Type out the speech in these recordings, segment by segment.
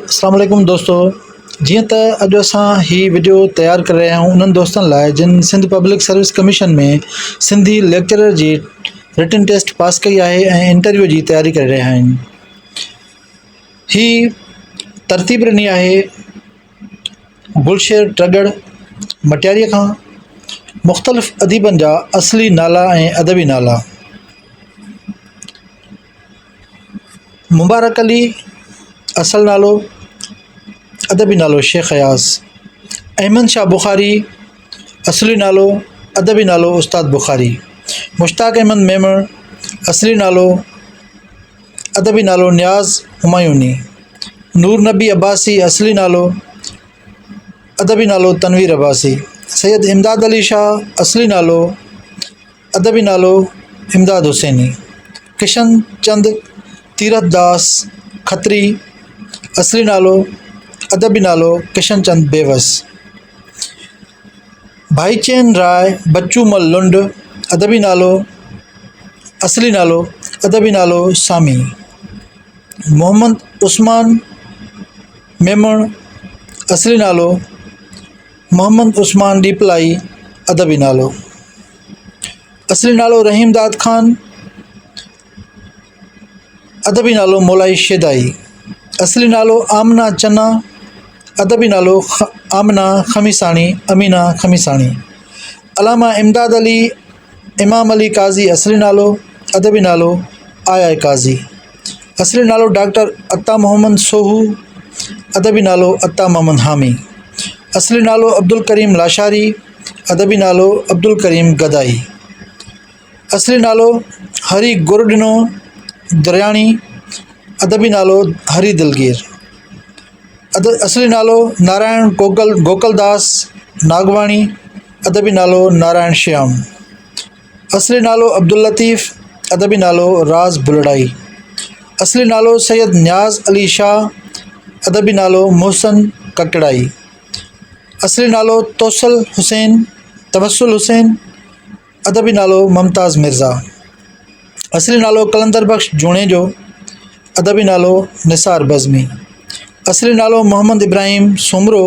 अस्सलाम वालेकुम दोस्तों। जीअं त अॼु असां हीअ वीडियो तयारु करे रहिया आहियूं उन्हनि दोस्तनि लाइ जिन सिंध पब्लिक सर्विस कमीशन में सिंधी लेक्चरर जी रिटन टेस्ट पास कई आहे ऐं इंटरव्यू जी तयारी करे रहिया आहिनि। ही तरतीब ॾिनी आहे गुलशेर ट्रगड़ मटियारीअ खां। मुख़्तलिफ़ अदीबनि जा असली नाला ऐं अदबी नाला: मुबारक अली असल नालो, अदबी नालो शेख अयाज़। अहमद शाह बुखारी असली नालो, अदबी नालो उस्ताद बुखारी। मुश्ताक अहमद मेमण असली नालो, अदबी नालो नियाज़ हुमायूनी। नूर नबी अब्बासी असली नालो, अदबी नालो तनवीर अब्बासी। सैयद इमदाद अली शाह असली नालो, अदबी नालो इमदाद हुसैनी। किशन चंद तीरथ दास खत्री असली नालो, अदबी नालो किशन चंद बेवस। भाईचैन राय बच्चू मल लुंड अदबी नालो, असली नालो, अदबी नालो सामी। मोहम्मद उस्मान मेमण असली नालो, मोहम्मद उस्मान डीपलाई अदबी नालो। असली नालो रहीम दाद खान, अदबी नालो मौलाई शेदाई। असली नालो आमना चन्ना, अदबी नालो आमना खमीसाणी अमीना खमीसाणी। अलामा इमदाद अली इमाम अली काज़ी असली नालो, अदबी नालो आया काज़ी। असली नालो डॉक्टर अत्ता मोहम्मद सोहू, अदबी नालो अत्ता मोहम्मद हामी। असली नालो अब्दुल करीम लाशारी, अदबी नालो अब्दुल करीम गदाई। असली नालो हरी गुरडिनो दरियाणी, अदबी नालो हरी दिलगीर। असली नालो नारायण गोकलदास नागवाणी, अदबी नालो नारायण श्याम। असली नालो अब्दुल लतीफ़, अदबी नालो राज बुलड़ाई। असली नालो सैयद नियाज़ अली शाह, अदबी नालो मोहसन ककड़ाई। असली नालो तवस्सुल हुसैन, अदबी नालो मुमताज़ मिर्ज़ा। असली नालो कलंदर बख्श जूणेजो, अदबी नालो निसार बज़मी। असली नालो मोहम्मद इब्राहिम सुमरो,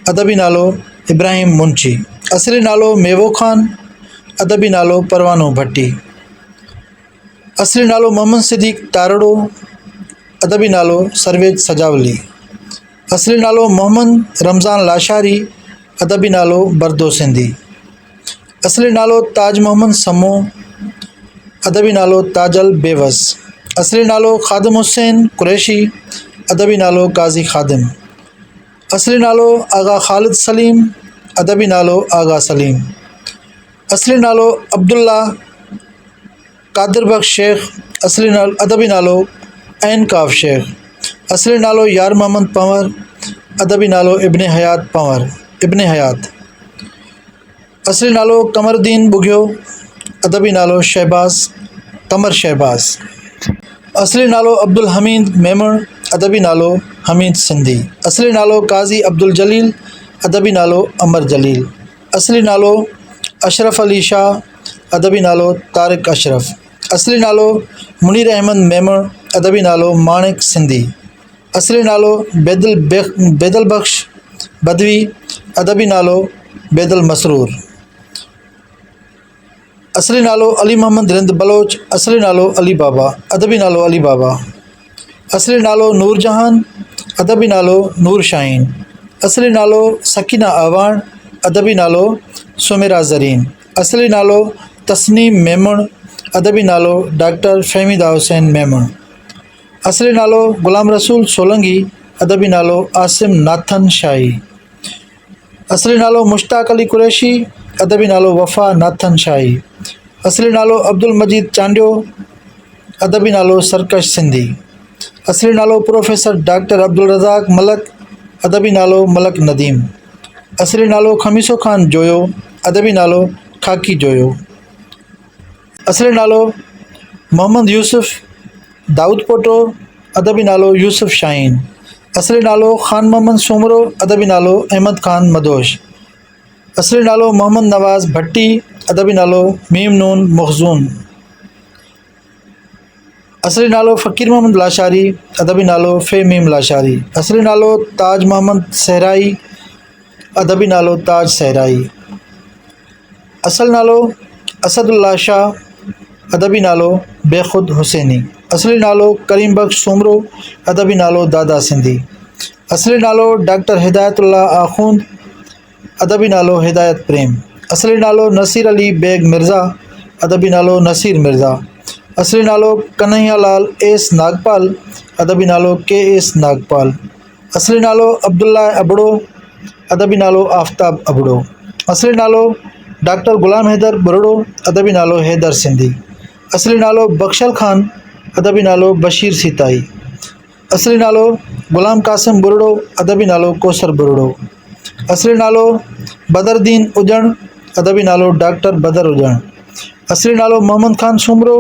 अदबी नालो इब्राहिम मुंशी। असली नालो मेवो खान, अदबी नालो परवानो भट्टी। असली नालो मोहम्मद सिद्दीक तारड़ो, अदबी नालो सरवेज सजावली। असली नालो मोहम्मद रमज़ान लाशारी, अदबी नालो बरदो सिंधी। असली नालो ताज मोहम्मद समो, अदबी नालो ताजल बेवस। असली नालो खादिम हुसैन कुरैशी, अदबी नालो काजी खादिम। असली नालो आगा खालिद सलीम, अदबी नालो आगा सलीम। असली नालो अब्दुल्ला कादिर बख्श शेख, असली नालो अदबी नालो ऐन काफ शेख। असली नालो यार मोहम्मद पंवर, अदबी नालो इब्ने हयात पंवर इब्ने हयात। असली नालो कमरुद्दीन बुघियो, अदबी नालो कमर शहबाज। असली नालो अब्दुल हमीद मेमण, अदबी नालो हमीद सिंधी। असली नालो काज़ी अब्दुल जलील, अदबी नालो अमर जलील। असली नालो अशरफ अली शाह, अदबी नालो तारिक अशरफ। असली नालो मुनीर अहमद मेमण, अदबी नालो माणिक सिंधी। असली नालो बेदल बख्श बदवी, अदबी नालो बेदल मसरूर। असली नालो अली मोहम्मद रिंद बलोच, असली नालो अली बाबा, अदबी नालो अली बाबा। असली नालो नूर जहान, अदबी नालो नूर शाहीन। असली नालो सकीना आवान, अदबी नालो सुमेरा ज़रीन। असली नालो तस्नीम मेमण, अदबी नालो डॉक्टर फहमीदा हुसैन मेमण। असली नालो गुलाम रसूल सोलंगी, अदबी नालो आसिम नाथन शाही। असली नालो मुश्ताक अली कुरैशी, अदबी नालो वफ़ा नाथन शाही। असली नालो अब्दुल मजीद चांडियो, अदबी नालो सरकश सिंधी। असली नालो प्रोफेसर डॉक्टर अब्दुल रज़ाक मलक, अदबी नालो मलक नदीम। असली नालो खमीसो खान जोयो, अदबी नालो खाकी जोयो। असली नालो मोहम्मद यूसुफ दाऊद पोटो, अदबी नालो यूसुफ शाहीन। असली नालो खान मोहम्मद सुमरो, अदबी नालो अहमद खान मदोश। असली नालो मोहम्मद नवाज़ भट्टी, अदबी नालो मीम नून मखजून। असली नालो फ़कीर मोहम्मद लाशारी, अदबी नालो फ़ेमीम लाशारी। असली नालो ताज मोहम्मद सहराई, अदबी नालो ताज सहराई। असल नालो असदुल्ला शाह, अदबी नालो बेखुद हुसैनी। असली नालो करीम बख्श सोमरो, अदबी नालो दादा सिंधी। असली नालो डॉक्टर हिदायतुल्लाह आखूंद, अदबी नालो हिदायत प्रेम। असली नालो नसीर अली बेग मिर्ज़ा, अदबी नालो नसीर मिर्ज़ा। असली नालो कन्हैया लाल एस नागपाल, अदबी नालो के एस नागपाल। असली नालो अब्दुल्ला अबड़ो, अदबी नालो आफ्ताब अबड़ो। असली नालो डॉक्टर गुलाम हैदर बरड़ो, अदबी नालो हैदर सिंधी। असली नालो बख्शल खान, अदबी नालो बशीर सीताई। असली नालो गुलाम कासिम बुरड़ो, अदबी नालो कोसर बुरड़ो। असली नालो बदरदीन उजण, अदबी नालो डॉक्टर बदर उजण। असली नालो मोहम्मद खान सुमरो,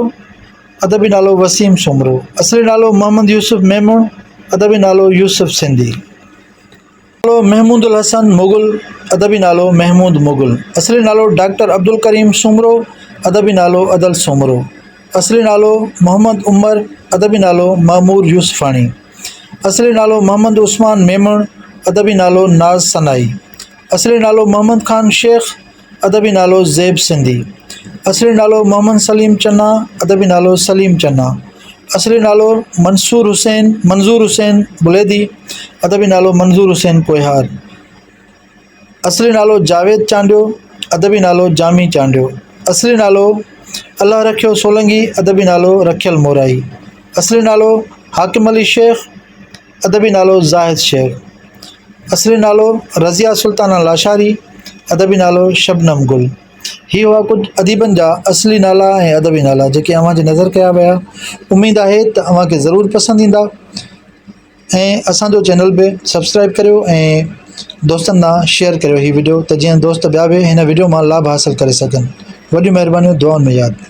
अदबी नालो वसीम सुमरो। असली नालो मोहम्मद यूसुफ मेमून, अदबी नालो यूसुफ सिंधी। नालो महमूदुल हसन मुगल, अदबी नालो महमूद मुगल। असली नालो डॉक्टर अब्दुल करीम सुमरो, अदबी नालो अदल सुमरो। असली नालो मोहम्मद उमर, अदबी नालो मामूर यूसुफानी। असली नालो मोहम्मद उस्मान मेमण, अदबी नालो नाज सनाई। असली नालो मोहम्मद खान शेख, अदबी नालो ज़ेब सिंधी। असली नालो मोहम्मद सलीम चन्ना, अदबी नालो सलीम चन्ना। असली नालो मंजूर हुसैन बुलेदी, अदबी नालो मंजूर हुसैन कोहार। असली नालो जावेद चांडियो, अदबी नालो जामी चांडियो। असली नालो अल्लाह रखियो सोलंगी, अदबी नालो रखियल मोराई। असली नालो हाकिम अली शेख, अदबी नालो जाहिद शेख। असली नालो रज़िया सुल्ताना लाशारी, अदबी नालो शबनम गुल। ही हुआ कुछ अदीबन जा असली नाला ऐं अदबी नाला जेके अव्हांजे नज़र कया विया। उम्मीद आहे त अव्हांखे ज़रूरु पसंदि ईंदा ऐं असांजो चैनल बि सब्सक्राइब करियो ऐं दोस्तनि सां शेयर करियो ही वीडियो, त जीअं दोस्त ॿिया बि हिन वीडियो मां लाभ हासिलु करे सघनि। वॾियूं महिरबानियूं, दुआउनि में यादि।